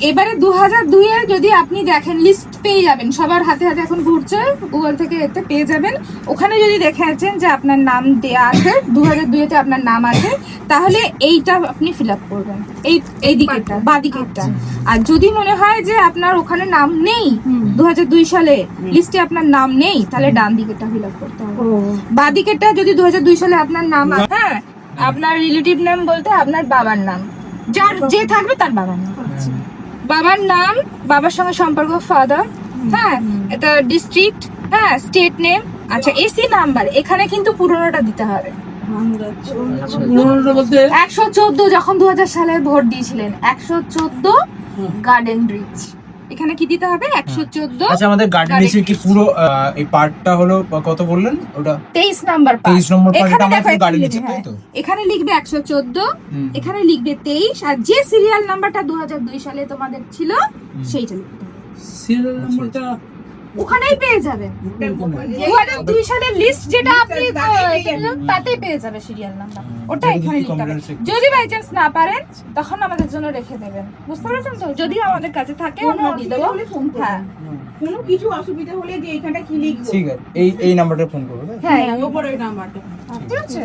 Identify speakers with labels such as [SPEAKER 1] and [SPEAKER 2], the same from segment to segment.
[SPEAKER 1] এবারে 2002 এ যদি আপনি দেখেন লিস্ট পেয়ে যাবেন, সবার হাতে হাতে এখন ঘুরছে, গুগল থেকে এতে পেয়ে যাবেন। ওখানে যদি দেখে আছেন যে আপনার নাম দেয়া আছে 2002 তে আপনার নাম আছে, তাহলে এইটা আপনি ফিল আপ করবেন, এই দিকেরটা, বাঁ দিকেরটা। আর যদি মনে হয় যে আপনার ওখানে নাম নেই, 2002 সালে লিস্টে আপনার নাম নেই, তাহলে ডান দিকেরটা ফিল আপ করতে হবে। বাঁ দিকেরটা যদি 2002 সালে আপনার নাম, হ্যাঁ, আপনার রিলেটিভ নাম বলতে আপনার বাবার নাম, যার যে থাকবে তার বাবার নাম, বাবার নাম, বাবার সঙ্গে সম্পর্ক, ফাদার, হ্যাঁ, এটা ডিস্ট্রিক্ট, হ্যাঁ, স্টেট নেম, আচ্ছা, এসি নাম্বার, এখানে কিন্তু পুরোনোটা দিতে হবে। 114 যখন 2000 সালে ভোট দিয়েছিলেন, 114 গার্ডেন রিচ, এখানে কি দিতে হবে? 114।
[SPEAKER 2] আচ্ছা, আমাদের গার্ডেন রিচের কি পুরো এই পার্টটা হলো কত বললেন? ওটা
[SPEAKER 1] 23 নাম্বার পার্ট।
[SPEAKER 2] 23 নম্বর পার্ট, এটা আমাদের
[SPEAKER 1] দেখো,
[SPEAKER 2] গার্ডেন রিচের, তাই তো?
[SPEAKER 1] এখানে লিখবে 114, এখানে লিখবে 23, আর যে সিরিয়াল নাম্বারটা 2002 সালে তোমাদের ছিল সেইটা লিখতে হবে।
[SPEAKER 3] সিরিয়াল নাম্বারটা
[SPEAKER 1] ওখানেই পেয়ে যাবেন। 2002 সালের লিস্ট যেটা আপনি তাতেই পেয়ে যাবে সিরিয়াল নাম্বার, ওটা এখানে লিখতে হবে। যদি বাই চান্স না পারেন, তখন আমাদের জন্য রেখে দেবেন, বুঝতে পারছেন তো? যদি আমাদের কাছে থাকে আমরা দিয়ে দেবো। হ্যাঁ,
[SPEAKER 4] কোনো কিছু অসুবিধা হলে যে এখানটা কি লিখবো,
[SPEAKER 2] ঠিক আছে, এই নাম্বারটা ফোন করবে।
[SPEAKER 1] হ্যাঁ,
[SPEAKER 4] উপরে নাম্বারটা,
[SPEAKER 1] ঠিক আছে।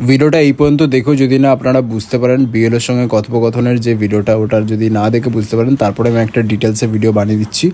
[SPEAKER 5] ভিডিওটা এই পর্যন্ত দেখো, যদি না আপনারা বুঝতে পারেন বিএলওর সঙ্গে কথোপকথনের যে ভিডিওটা, ওটার যদি না দেখে বুঝতে পারেন, তারপরে আমি একটা ডিটেলসে ভিডিও বানিয়ে দিচ্ছি।